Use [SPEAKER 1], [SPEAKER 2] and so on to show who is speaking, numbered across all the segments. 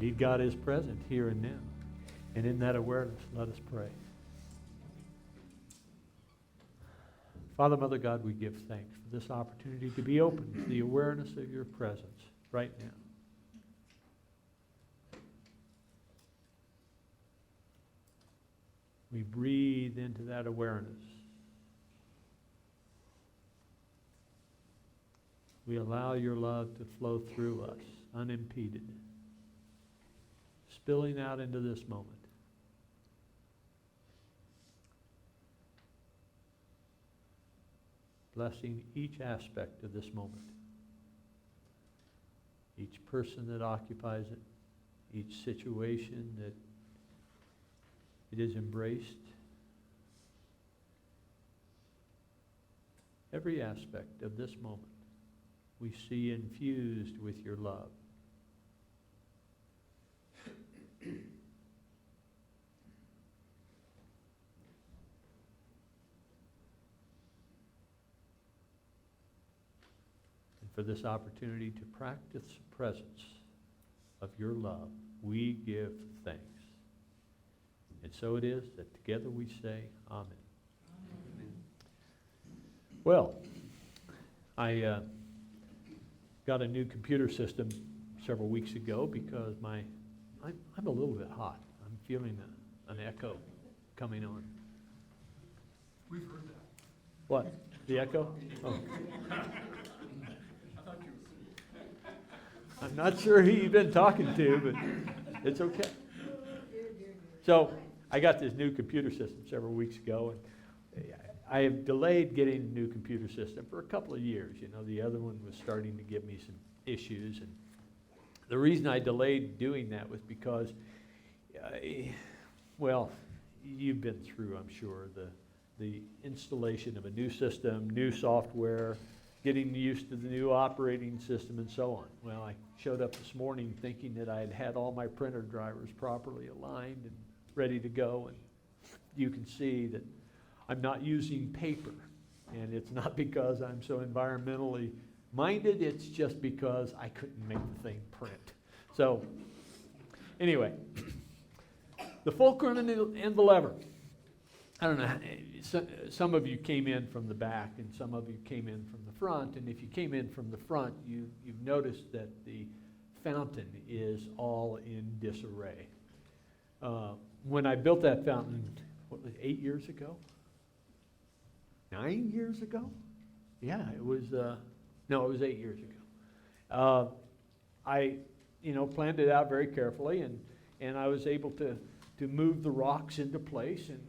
[SPEAKER 1] Indeed, God is present here and now. And in that awareness, let us pray. Father, Mother God, we give thanks for this opportunity to be open to the awareness of your presence right now. We breathe into that awareness. We allow your love to flow through us unimpeded, spilling out into this moment. Blessing each aspect of this moment. Each person that occupies it, each situation that it is embraced. Every aspect of this moment we see infused with your love. And for this opportunity to practice the presence of your love, we give thanks. And so it is that together we say, Amen. Amen. Well, I got a new computer system several weeks ago because I'm a little bit hot. I'm feeling an echo coming on.
[SPEAKER 2] We've heard that.
[SPEAKER 1] What? The echo? Oh.
[SPEAKER 2] I thought you were.
[SPEAKER 1] I'm not sure who you've been talking to, but it's okay. So I got this new computer system several weeks ago, and I have delayed getting a new computer system for a couple of years. You know, the other one was starting to give me some issues, and the reason I delayed doing that was because, well, you've been through, I'm sure, the installation of a new system, new software, getting used to the new operating system, and so on. Well, I showed up this morning thinking that I had had all my printer drivers properly aligned and ready to go, and you can see that I'm not using paper, and it's not because I'm so environmentally minded, it's just because I couldn't make the thing print. So, anyway, the fulcrum and the lever. I don't know, some of you came in from the back and some of you came in from the front, and if you came in from the front, you've noticed that the fountain is all in disarray. When I built that fountain, what was it, 8 years ago? 9 years ago? Yeah, it was, no, it was 8 years ago. I, planned it out very carefully, and I was able to move the rocks into place, and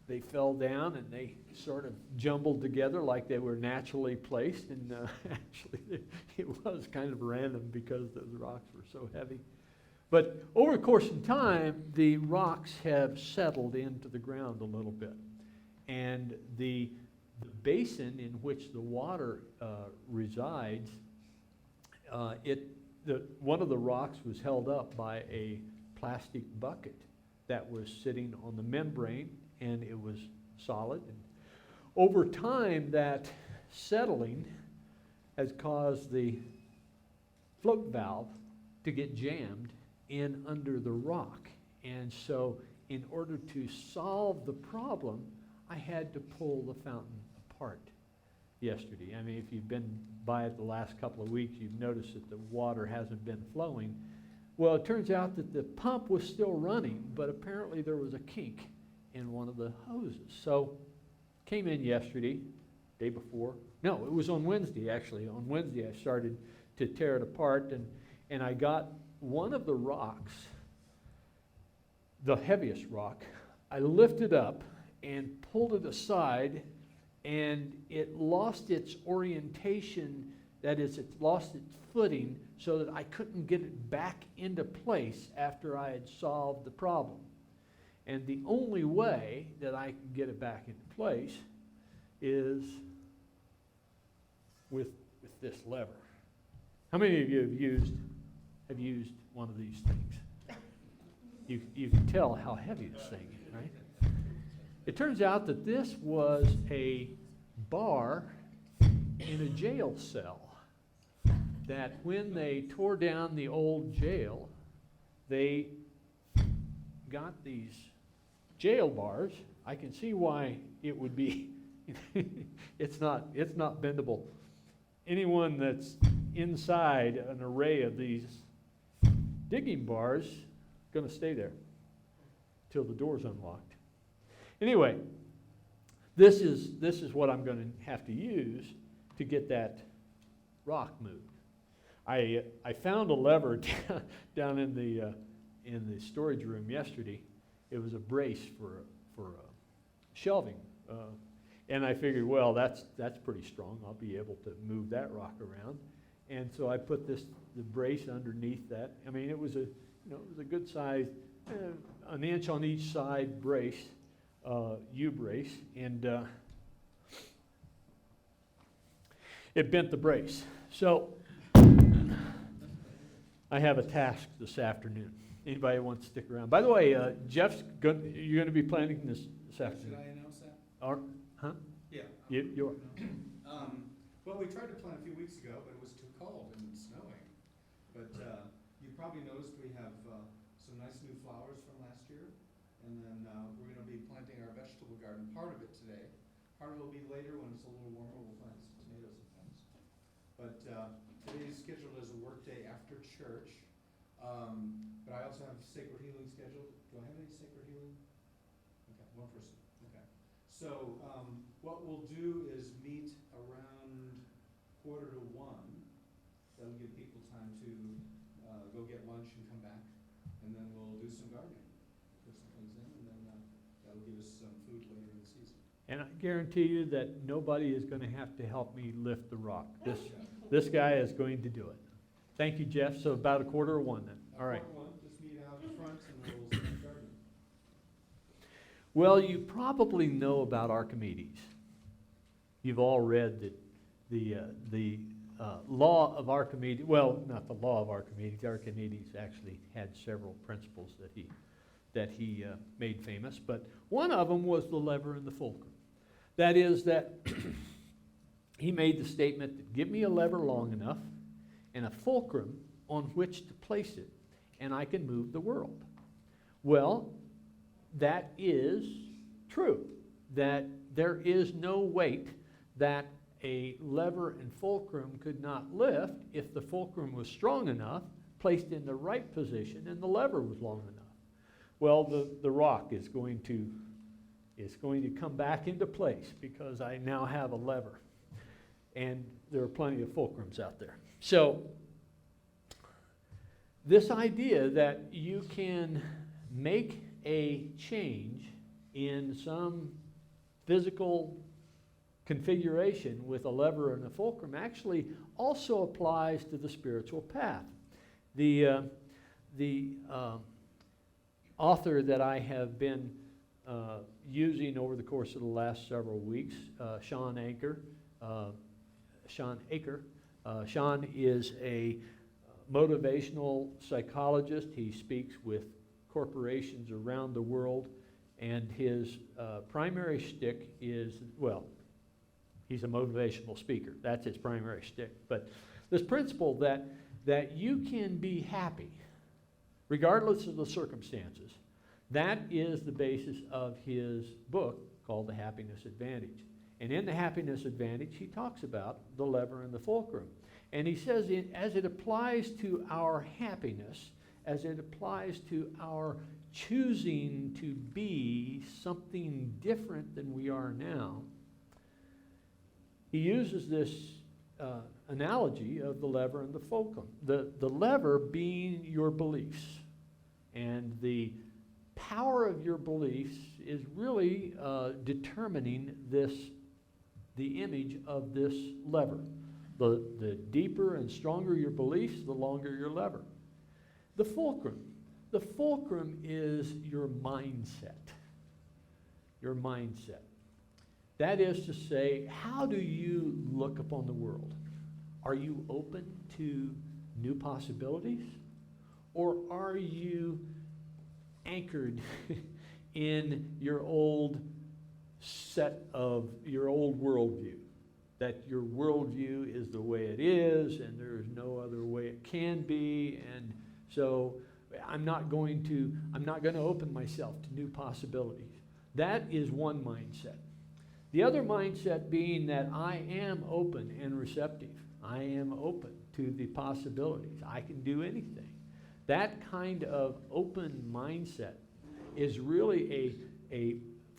[SPEAKER 1] they fell down, and they sort of jumbled together like they were naturally placed, and actually it was kind of random because those rocks were so heavy. But over the course of time, the rocks have settled into the ground a little bit, and the basin in which the water resides, one of the rocks was held up by a plastic bucket that was sitting on the membrane, and it was solid. And over time, that settling has caused the float valve to get jammed in under the rock. And so in order to solve the problem, I had to pull the fountain apart yesterday. I mean, if you've been by it the last couple of weeks, you've noticed that the water hasn't been flowing. Well, it turns out that the pump was still running, but apparently there was a kink in one of the hoses. So, came in yesterday, day before. No, it was on Wednesday, actually. On Wednesday, I started to tear it apart, and I got one of the rocks, the heaviest rock, I lifted up and pulled it aside, and it lost its orientation, that is, it lost its footing, so that I couldn't get it back into place after I had solved the problem. And the only way that I can get it back into place is with this lever. How many of you have used one of these things? You can tell how heavy this thing is, right? It turns out that this was a bar in a jail cell, that when they tore down the old jail, they got these jail bars. I can see why it would be, it's not bendable. Anyone that's inside an array of these digging bars going to stay there till the door's unlocked. Anyway, this is what I'm going to have to use to get that rock moved. I found a lever down in the storage room yesterday. It was a brace for shelving, and I figured, well, that's pretty strong. I'll be able to move that rock around, and so I put the brace underneath that. I mean, it was a good size, an inch on each side brace, U-brace, and it bent the brace. So I have a task this afternoon. Anybody want to stick around? By the way, Jeff's you're going to be planning this afternoon.
[SPEAKER 3] Should I announce that?
[SPEAKER 1] Huh?
[SPEAKER 3] Yeah.
[SPEAKER 1] You're.
[SPEAKER 3] Well, we tried to plan a few weeks ago, but it was too cold and snowing. But you probably noticed we have some nice new flowers from last year. And then we're going to be planting our vegetable garden, part of it today. Part of it will be later when it's a little warmer. We'll plant some tomatoes and things. But today is scheduled as a work day after church. But I also have sacred healing scheduled. Do I have any sacred healing? Okay, one person. Okay. So what we'll do is meet around 1:45. That'll give people time to go get lunch and come back. And then we'll do some gardening. Put some things in, and then that'll give us some food later in the season.
[SPEAKER 1] And I guarantee you that nobody is going to have to help me lift the rock. This guy is going to do it. Thank you, Jeff. So about 1:45 then. All right.
[SPEAKER 3] 1:45, just meet out in front and we'll start gardening.
[SPEAKER 1] Well, you probably know about Archimedes. You've all read that the law of Archimedes. Well, not the law of Archimedes. Archimedes actually had several principles that he made famous, but one of them was the lever and the fulcrum. That is that he made the statement that give me a lever long enough and a fulcrum on which to place it, and I can move the world. Well, that is true, that there is no weight that a lever and fulcrum could not lift if the fulcrum was strong enough, placed in the right position, and the lever was long enough. Well, the rock is going to come back into place because I now have a lever, and there are plenty of fulcrums out there. So this idea that you can make a change in some physical configuration with a lever and a fulcrum actually also applies to the spiritual path. The author that I have been using over the course of the last several weeks, Sean Aker. Sean is a motivational psychologist. He speaks with corporations around the world, and his primary shtick is, well, he's a motivational speaker. That's his primary shtick. But this principle that you can be happy regardless of the circumstances, that is the basis of his book called The Happiness Advantage. And in The Happiness Advantage, he talks about the lever and the fulcrum. And he says, as it applies to our happiness, as it applies to our choosing to be something different than we are now, he uses this analogy of the lever and the fulcrum. The lever being your beliefs. And the power of your beliefs is really determining the image of this lever. The deeper and stronger your beliefs, the longer your lever. The fulcrum. The fulcrum is your mindset. Your mindset. That is to say, how do you look upon the world? Are you open to new possibilities? Or are you anchored in your old worldview? That your worldview is the way it is, and there's no other way it can be, and so I'm not going to open myself to new possibilities. That is one mindset. The other mindset being that I am open and receptive. I am open to the possibilities. I can do anything. That kind of open mindset is really a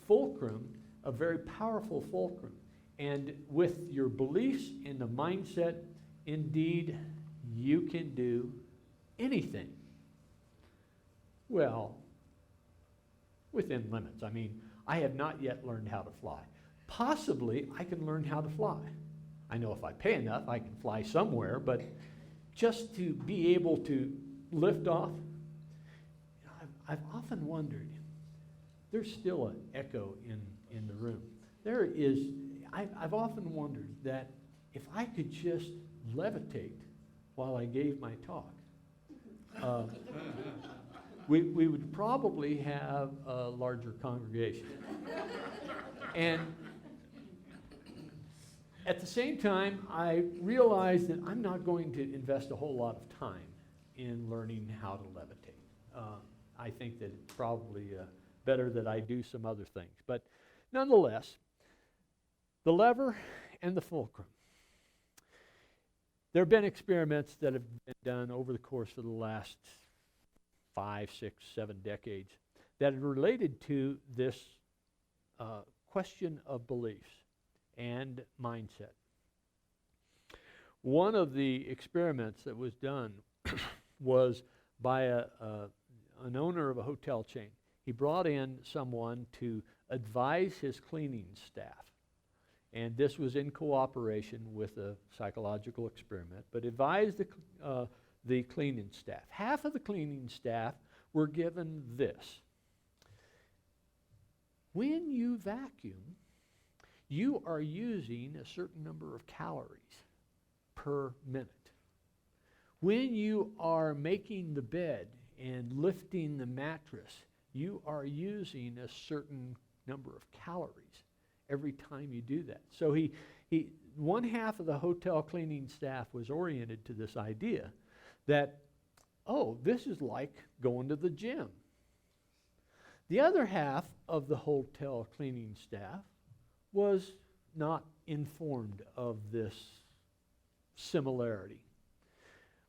[SPEAKER 1] fulcrum, a very powerful fulcrum. And with your beliefs in the mindset, indeed, you can do anything. Well, within limits. I mean, I have not yet learned how to fly. Possibly, I can learn how to fly. I know if I pay enough, I can fly somewhere, but just to be able to lift off, I've often wondered, there's still an echo in the room. I've often wondered that if I could just levitate while I gave my talk, we would probably have a larger congregation. And at the same time, I realized that I'm not going to invest a whole lot of time in learning how to levitate. I think that it's probably better that I do some other things. But nonetheless, the lever and the fulcrum. There have been experiments that have been done over the course of the last 5, 6, 7 decades that are related to this question of beliefs and mindset. One of the experiments that was done was by an owner of a hotel chain. He brought in someone to advise his cleaning staff. And this was in cooperation with a psychological experiment, but advised the cleaning staff. Half of the cleaning staff were given this. When you vacuum, you are using a certain number of calories per minute. When you are making the bed and lifting the mattress, you are using a certain number of calories every time you do that. So one half of the hotel cleaning staff was oriented to this idea that, oh, this is like going to the gym. The other half of the hotel cleaning staff was not informed of this similarity.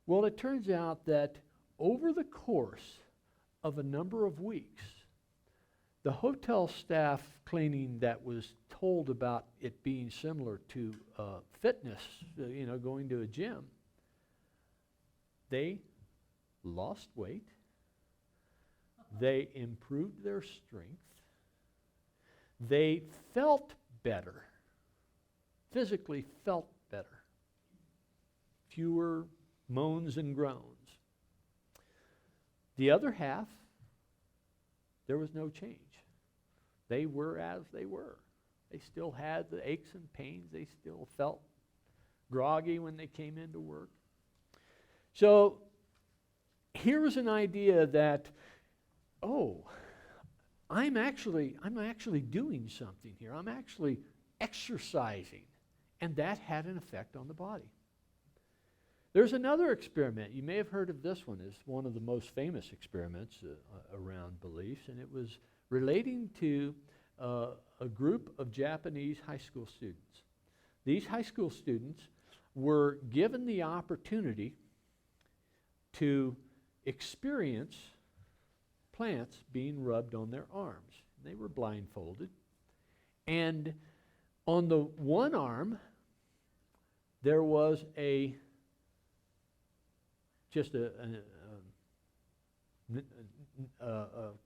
[SPEAKER 1] Well, it turns out that over the course of a number of weeks, the hotel staff cleaning that was told about it being similar to fitness, going to a gym, they lost weight, they improved their strength, they felt better, physically felt better, fewer moans and groans. The other half, there was no change. They were as they were. They still had the aches and pains. They still felt groggy when they came into work. So here's an idea that, I'm actually doing something here. I'm actually exercising. And that had an effect on the body. There's another experiment. You may have heard of this one. It's one of the most famous experiments around beliefs, and it was relating to a group of Japanese high school students. These high school students were given the opportunity to experience plants being rubbed on their arms. They were blindfolded. And on the one arm, there was just a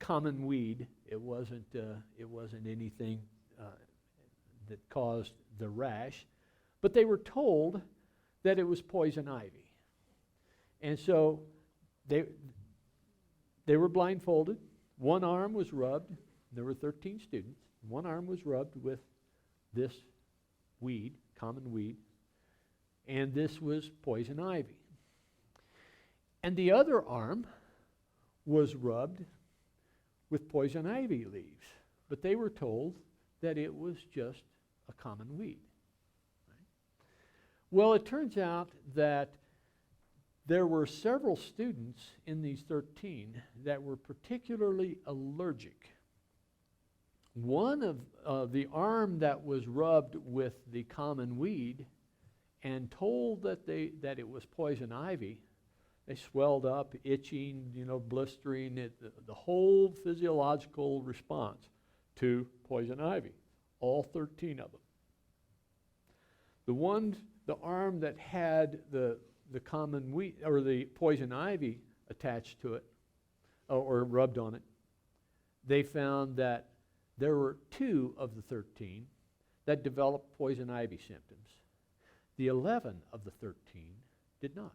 [SPEAKER 1] common weed. It wasn't anything that caused the rash, but they were told that it was poison ivy, and so they were blindfolded. One arm was rubbed. There were 13 students. One arm was rubbed with this weed, common weed, and this was poison ivy. And the other arm was rubbed with poison ivy leaves, but they were told that it was just a common weed. Right? Well, it turns out that there were several students in these 13 that were particularly allergic. One of the arm that was rubbed with the common weed and told that it was poison ivy, they swelled up, itching, blistering, the whole physiological response to poison ivy, all 13 of them. The arm that had the common weed or the poison ivy attached to it or rubbed on it, they found that there were 2 of the 13 that developed poison ivy symptoms. The 11 of the 13 did not.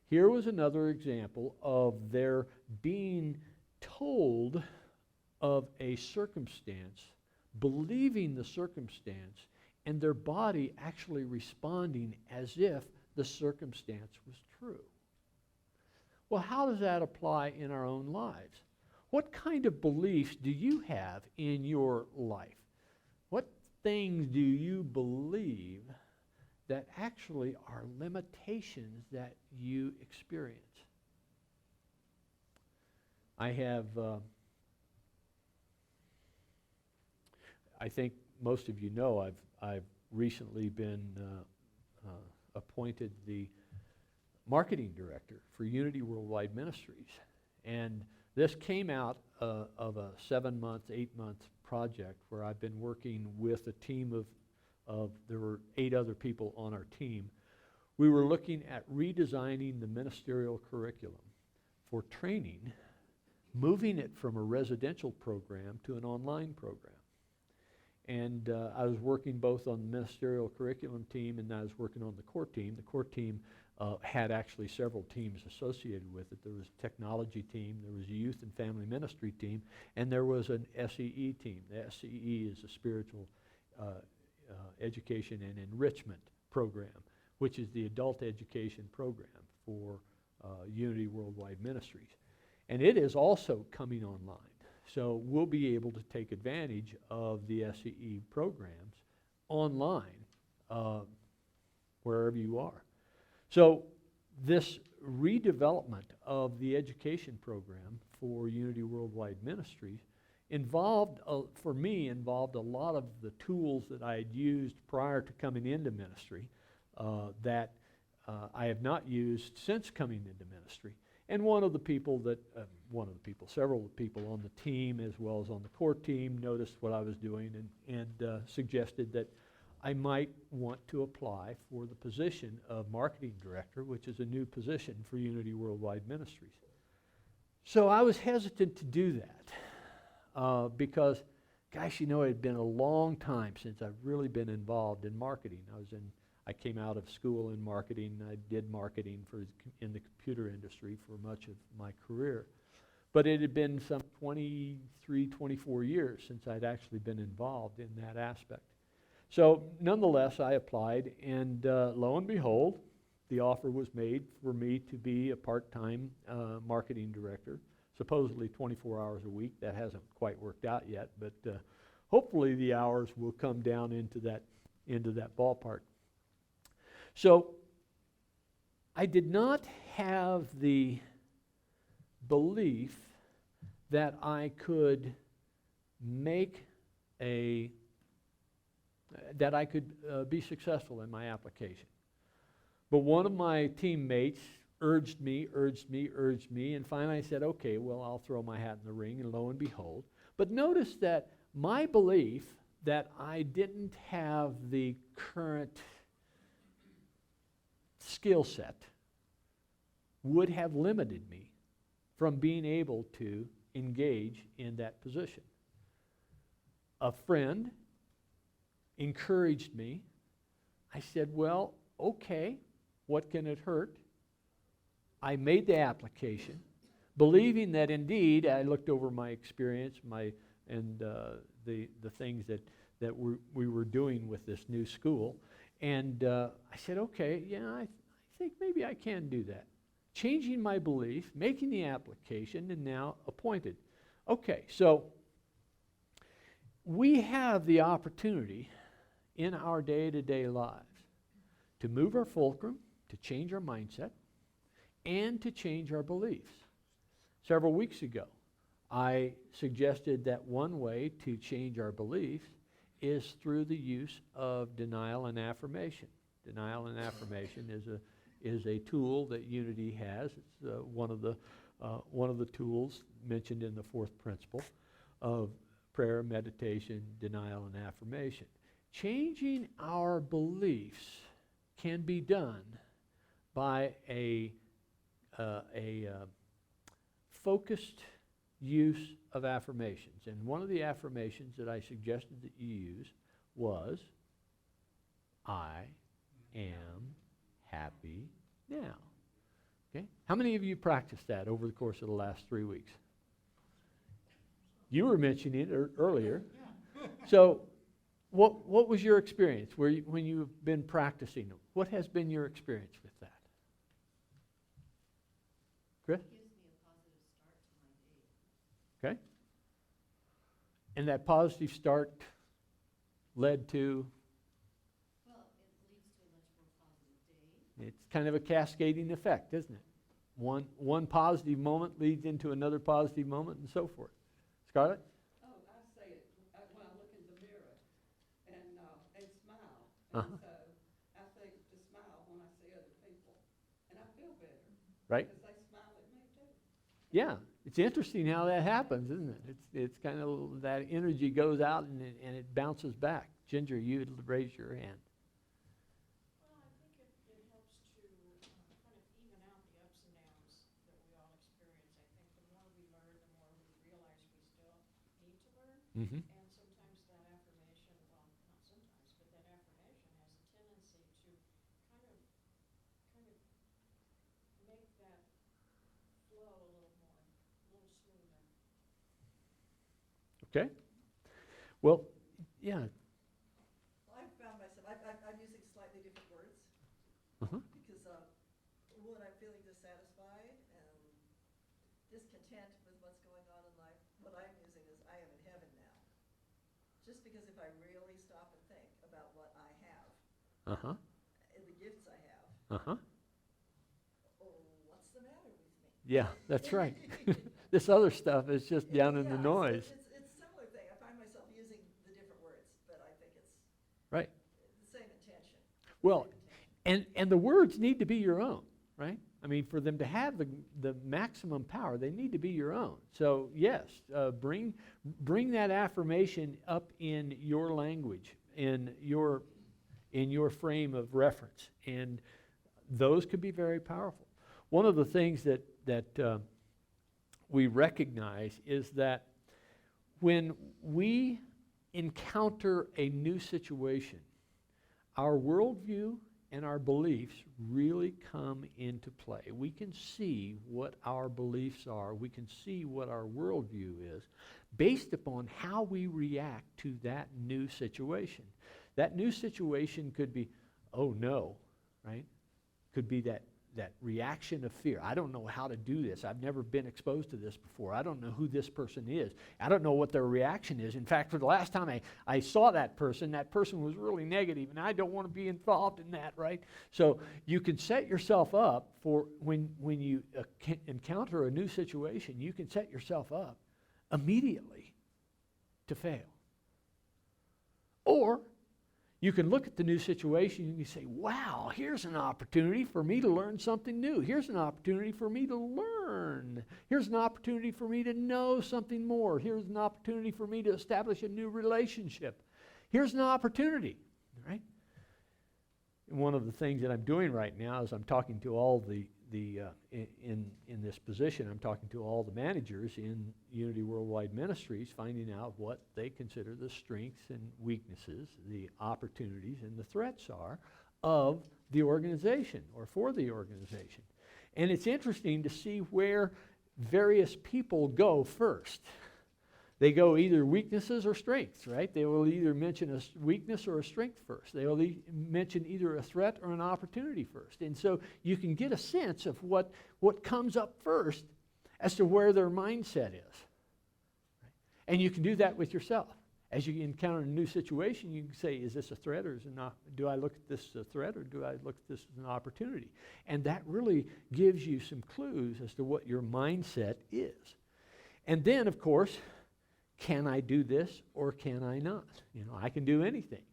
[SPEAKER 1] Here was another example of their being told of a circumstance, believing the circumstance, and their body actually responding as if the circumstance was true. Well, how does that apply in our own lives? What kind of beliefs do you have in your life? What things do you believe that actually are limitations that you experience? I think most of you know I've recently been appointed the marketing director for Unity Worldwide Ministries. And this came out of a 7-month, 8-month project where I've been working with a team of there were 8 other people on our team. We were looking at redesigning the ministerial curriculum for training, moving it from a residential program to an online program. And I was working both on the ministerial curriculum team and I was working on the core team. The core team had actually several teams associated with it. There was a technology team, there was a youth and family ministry team, and there was an SEE team. The SEE is a spiritual education and enrichment program, which is the adult education program for Unity Worldwide Ministries. And it is also coming online. So we'll be able to take advantage of the SEE programs online wherever you are. So this redevelopment of the education program for Unity Worldwide Ministries involved a lot of the tools that I had used prior to coming into ministry that I have not used since coming into ministry. And several of the people on the team as well as on the core team noticed what I was doing and suggested that I might want to apply for the position of marketing director, which is a new position for Unity Worldwide Ministries. So I was hesitant to do that because, gosh, it had been a long time since I've really been involved in marketing. I came out of school in marketing. I did marketing in the computer industry for much of my career. But it had been some 23, 24 years since I'd actually been involved in that aspect. So nonetheless, I applied, and lo and behold, the offer was made for me to be a part-time marketing director, supposedly 24 hours a week. That hasn't quite worked out yet, but hopefully the hours will come down into that ballpark. So I did not have the belief that I could be successful in my application. But one of my teammates urged me, and finally I said, okay, well, I'll throw my hat in the ring, and lo and behold. But notice that my belief that I didn't have the current skill set would have limited me from being able to engage in that position. A friend encouraged me. I said, well, okay, what can it hurt? I made the application, believing that indeed I looked over my experience, the things that we were doing with this new school, and I said, okay, yeah, I think maybe I can do that. Changing my belief, making the application, and now appointed. Okay, so we have the opportunity in our day-to-day lives to move our fulcrum, to change our mindset, and to change our beliefs. Several weeks ago, I suggested that one way to change our beliefs is through the use of denial and affirmation. Denial and affirmation is a tool that Unity has. It's one of the tools mentioned in the fourth principle of prayer, meditation, denial, and affirmation. Changing our beliefs can be done by a focused use of affirmations. And one of the affirmations that I suggested that you use was, I am happy now. Okay? How many of you practiced that over the course of the last 3 weeks? You were mentioning it earlier. So what was your experience when you've been practicing? What has been your experience with that? Chris?
[SPEAKER 4] It gives me a positive start to my day.
[SPEAKER 1] Okay. And that positive start led to?
[SPEAKER 4] Well, it leads to a much more positive day.
[SPEAKER 1] It's kind of a cascading effect, isn't it? One positive moment leads into another positive moment and so forth. Scarlett?
[SPEAKER 5] Oh, I say it when I look in the mirror and smile.
[SPEAKER 1] Uh-huh.
[SPEAKER 5] And so I think to smile when I see other people. And I feel better.
[SPEAKER 1] Right?
[SPEAKER 5] Because they smile at me too.
[SPEAKER 1] Yeah. It's interesting how that happens, isn't it? It's kind of that energy goes out and it bounces back. Ginger, you raise your hand.
[SPEAKER 6] Well, I think it helps to kind of even out the ups and downs that we all experience. I think the more we learn, the more we realize we still need to learn.
[SPEAKER 1] Mm-hmm.
[SPEAKER 6] And sometimes that affirmation, well, not sometimes, but that affirmation has a tendency to kind of make that flow a little smoother.
[SPEAKER 1] Okay. Well, yeah.
[SPEAKER 7] I found myself, I'm using slightly different words,
[SPEAKER 1] Uh-huh.
[SPEAKER 7] because when I'm feeling dissatisfied and discontent with what's going on in life, what I'm using is I am in heaven now. Just because if I really stop and think about what I have,
[SPEAKER 1] Uh-huh.
[SPEAKER 7] and the gifts I have,
[SPEAKER 1] Uh-huh.
[SPEAKER 7] oh, what's the matter with me?
[SPEAKER 1] Yeah, that's right. This other stuff is just down in the
[SPEAKER 7] Yeah,
[SPEAKER 1] noise.
[SPEAKER 7] so it's a similar thing. I find myself using the different words, but I think it's
[SPEAKER 1] Right.
[SPEAKER 7] the same intention.
[SPEAKER 1] Well, and the words need to be your own, right? I mean, for them to have the maximum power, they need to be your own. So yes, bring that affirmation up in your language, in your frame of reference, and those could be very powerful. One of the things that we recognize is that when we encounter a new situation, our worldview and our beliefs really come into play. We can see what our beliefs are. We can see what our worldview is based upon how we react to that new situation. That new situation could be, oh no, right? Could be that reaction of fear. I don't know how to do this. I've never been exposed to this before. I don't know who this person is. I don't know what their reaction is. In fact, for the last time I saw that person was really negative, and I don't want to be involved in that, right? So you can set yourself up for when you encounter a new situation, you can set yourself up immediately to fail. Or you can look at the new situation and you say, wow, here's an opportunity for me to learn something new. Here's an opportunity for me to learn. Here's an opportunity for me to know something more. Here's an opportunity for me to establish a new relationship. Here's an opportunity, right? And one of the things that I'm doing right now is I'm talking to all in this position, I'm talking to all the managers in Unity Worldwide Ministries, finding out what they consider the strengths and weaknesses, the opportunities and the threats are of the organization or for the organization. And it's interesting to see where various people go first. They go either weaknesses or strengths, right? They will either mention a weakness or a strength first. They will mention either a threat or an opportunity first. And so you can get a sense of what comes up first as to where their mindset is. Right? And you can do that with yourself. As you encounter a new situation, you can say, is this a threat or is it not? Do I look at this as a threat or do I look at this as an opportunity? And that really gives you some clues as to what your mindset is. And then, of course, can I do this or can I not? You know, I can do anything.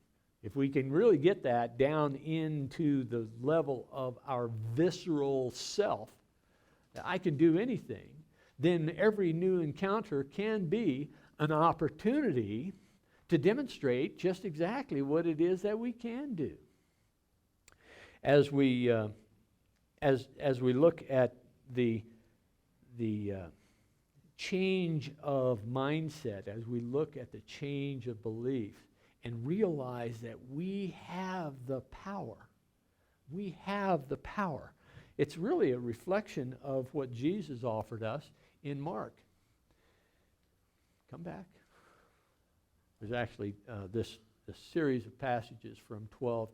[SPEAKER 1] If we can really get that down into the level of our visceral self, I can do anything, then every new encounter can be an opportunity to demonstrate just exactly what it is that we can do. As we look at the change of mindset, as we look at the change of belief, and realize that we have the power. We have the power. It's really a reflection of what Jesus offered us in Mark. Come back. There's actually this series of passages from 12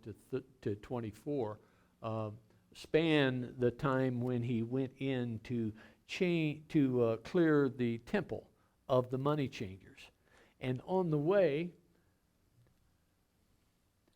[SPEAKER 1] to 24 span the time when he went in to clear the temple of the money changers. And on the way,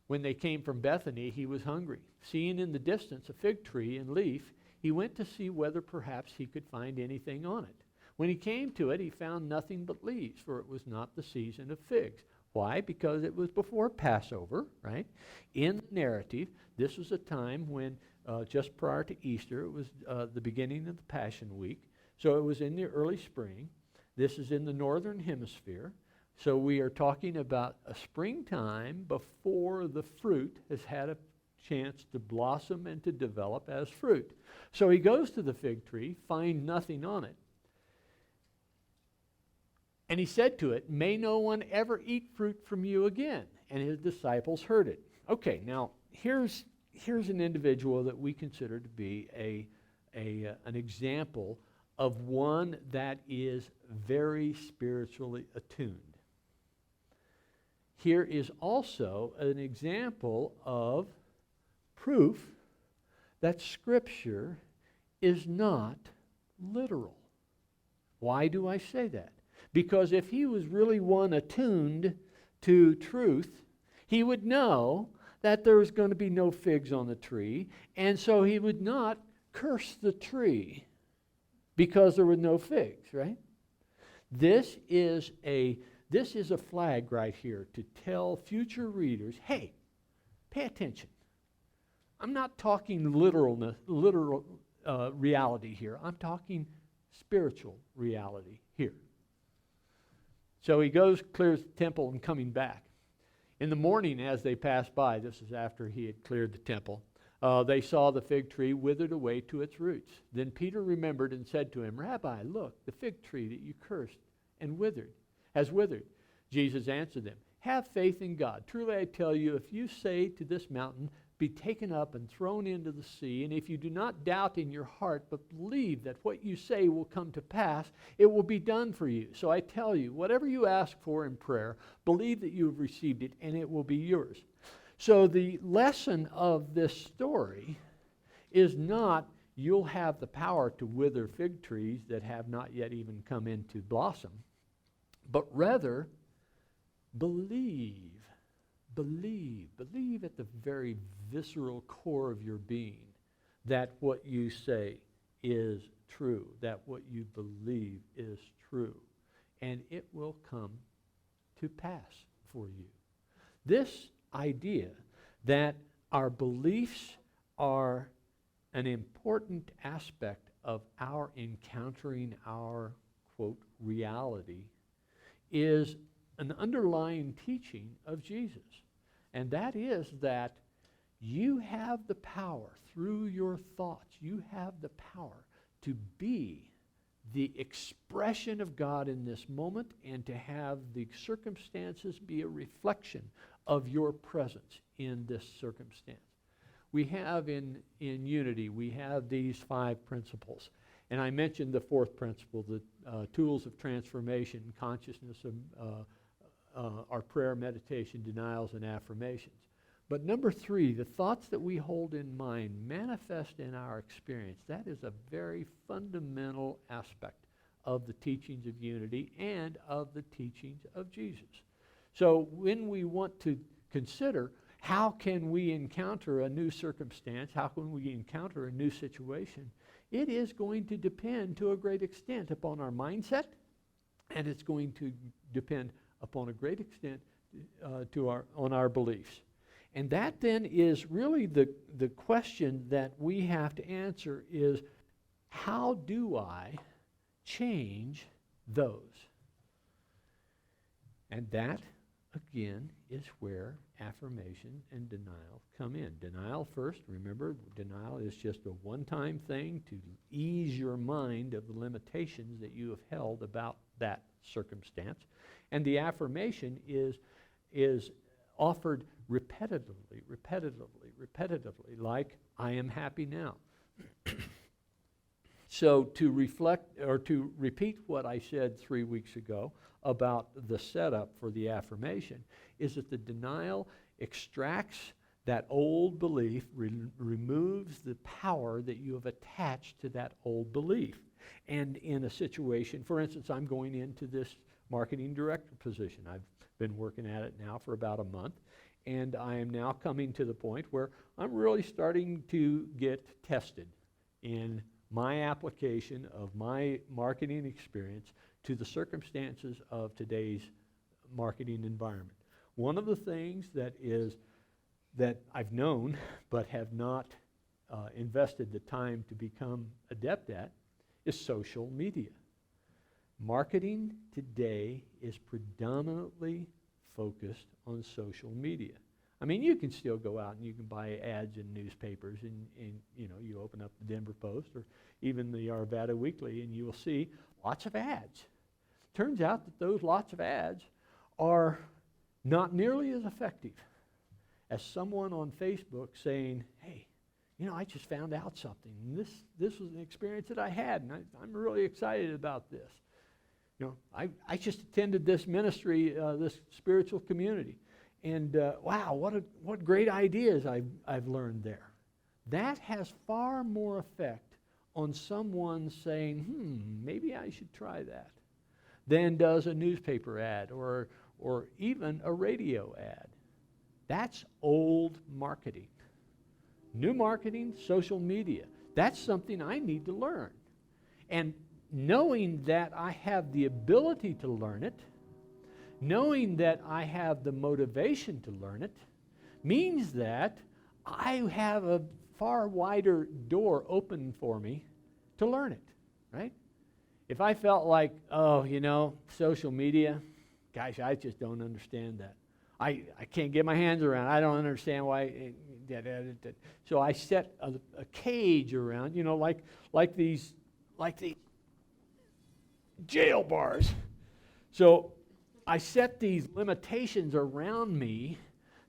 [SPEAKER 1] when they came from Bethany, he was hungry. Seeing in the distance a fig tree and leaf, he went to see whether perhaps he could find anything on it. When he came to it, he found nothing but leaves, for it was not the season of figs. Why? Because it was before Passover, right? In the narrative, this was a time when, just prior to Easter, it was the beginning of the Passion Week. So it was in the early spring. This is in the northern hemisphere. So we are talking about a springtime before the fruit has had a chance to blossom and to develop as fruit. So he goes to the fig tree, finds nothing on it. And he said to it, "May no one ever eat fruit from you again." And his disciples heard it. Okay, now here's an individual that we consider to be an example of one that is very spiritually attuned. Here is also an example of proof that Scripture is not literal. Why do I say that? Because if he was really one attuned to truth, he would know that there was going to be no figs on the tree, and so he would not curse the tree because there were no figs, right? This is a flag right here to tell future readers, hey, pay attention. I'm not talking literal reality here. I'm talking spiritual reality here. So he goes, clears the temple, and coming back. In the morning, as they passed by, this is after he had cleared the temple, they saw the fig tree withered away to its roots. Then Peter remembered and said to him, "Rabbi, look, the fig tree that you cursed and has withered." Jesus answered them, "Have faith in God. Truly I tell you, if you say to this mountain, 'Be taken up and thrown into the sea,' and if you do not doubt in your heart, but believe that what you say will come to pass, it will be done for you. So I tell you, whatever you ask for in prayer, believe that you have received it, and it will be yours." So the lesson of this story is not you'll have the power to wither fig trees that have not yet even come into blossom, but rather believe at the very visceral core of your being that what you say is true, that what you believe is true, and it will come to pass for you. This idea that our beliefs are an important aspect of our encountering our, quote, reality is an underlying teaching of Jesus. And that is that you have the power through your thoughts, you have the power to be the expression of God in this moment and to have the circumstances be a reflection of your presence in this circumstance. We have in unity, we have these 5 principles. And I mentioned the 4th principle, the tools of transformation, consciousness of our prayer, meditation, denials, and affirmations. But number 3, the thoughts that we hold in mind manifest in our experience. That is a very fundamental aspect of the teachings of unity and of the teachings of Jesus. So when we want to consider how can we encounter a new circumstance, how can we encounter a new situation, it is going to depend to a great extent upon our mindset, and it's going to depend upon a great extent on our beliefs. And that then is really the question that we have to answer is, how do I change those? And that, again, is where affirmation and denial come in. Denial first, remember, denial is just a one-time thing to ease your mind of the limitations that you have held about that circumstance. And the affirmation is offered repetitively, like, I am happy now. So to reflect, or to repeat what I said 3 weeks ago about the setup for the affirmation, is that the denial extracts that old belief, removes the power that you have attached to that old belief. And in a situation, for instance, I'm going into this marketing director position. I've been working at it now for about a month, and I am now coming to the point where I'm really starting to get tested in my application of my marketing experience to the circumstances of today's marketing environment. One of the things that I've known but have not invested the time to become adept at is social media. Marketing today is predominantly focused on social media. I mean, you can still go out and you can buy ads in newspapers, and you open up the Denver Post or even the Arvada Weekly, and you will see lots of ads. Turns out that those lots of ads are not nearly as effective as someone on Facebook saying, hey, I just found out something. And this was an experience that I had, and I'm really excited about this. I just attended this ministry, this spiritual community. And wow, what great ideas I've learned there. That has far more effect on someone saying, maybe I should try that, than does a newspaper ad or even a radio ad. That's old marketing. New marketing, social media. That's something I need to learn. And knowing that I have the ability to learn it, knowing that I have the motivation to learn it, means that I have a far wider door open for me to learn it, right? If I felt like, social media, gosh, I just don't understand that. I can't get my hands around it. I don't understand why. So I set a cage around, like these jail bars. So I set these limitations around me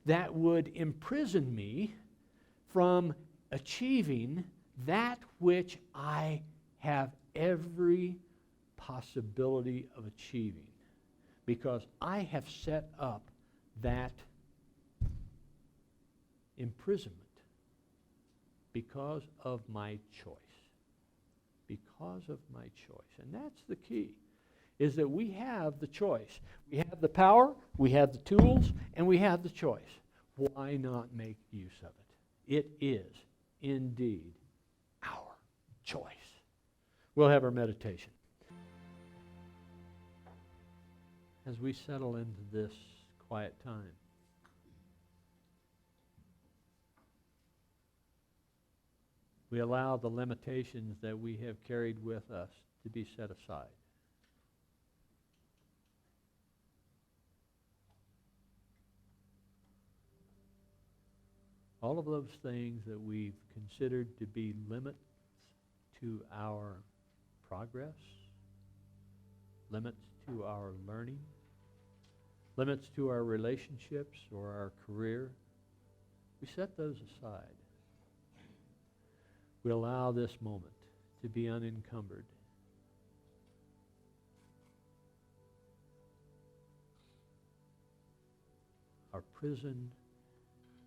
[SPEAKER 1] that would imprison me from achieving that which I have every possibility of achieving, because I have set up that imprisonment because of my choice. Because of my choice. And that's the key, is that we have the choice. We have the power, we have the tools, and we have the choice. Why not make use of it? It is indeed our choice. We'll have our meditation. As we settle into this quiet time, we allow the limitations that we have carried with us to be set aside. All of those things that we've considered to be limits to our progress, limits to our learning, limits to our relationships or our career, we set those aside. We allow this moment to be unencumbered. Our prison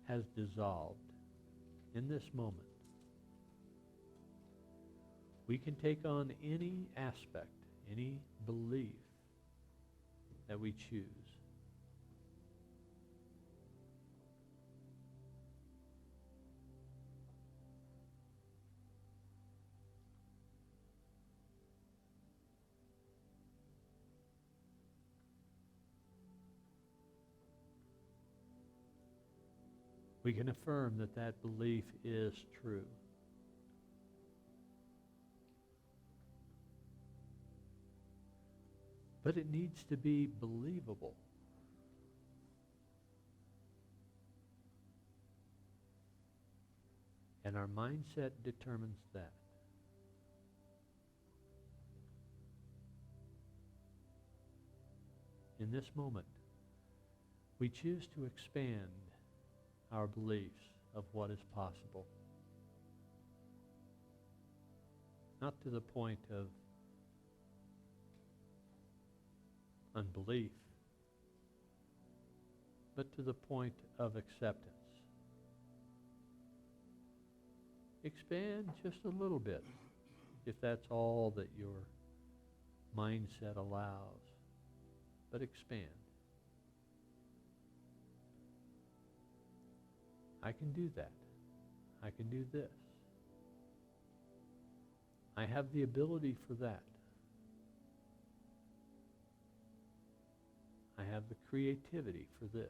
[SPEAKER 1] has dissolved in this moment. We can take on any aspect, any belief that we choose. We can affirm that that belief is true. But it needs to be believable. And our mindset determines that. In this moment, we choose to expand our beliefs of what is possible. Not to the point of unbelief, but to the point of acceptance. Expand just a little bit, if that's all that your mindset allows, but expand. I can do that. I can do this. I have the ability for that. I have the creativity for this.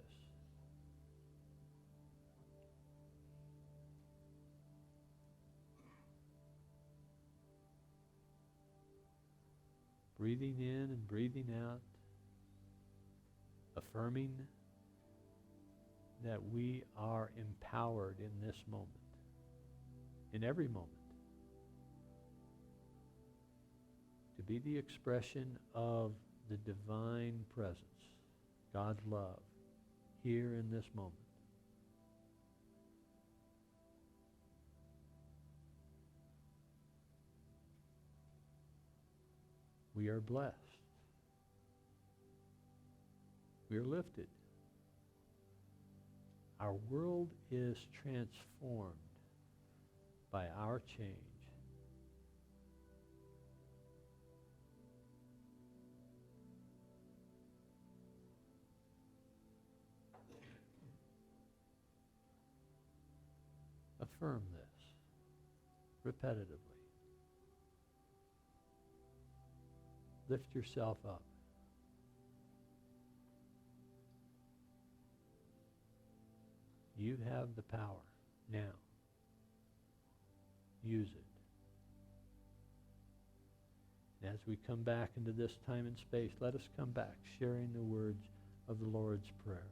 [SPEAKER 1] Breathing in and breathing out, affirming that we are empowered in this moment, in every moment, to be the expression of the divine presence, God's love, here in this moment. We are blessed. We are lifted. Our world is transformed by our change. Affirm this repetitively. Lift yourself up. You have the power now. Use it. And as we come back into this time and space, let us come back sharing the words of the Lord's Prayer.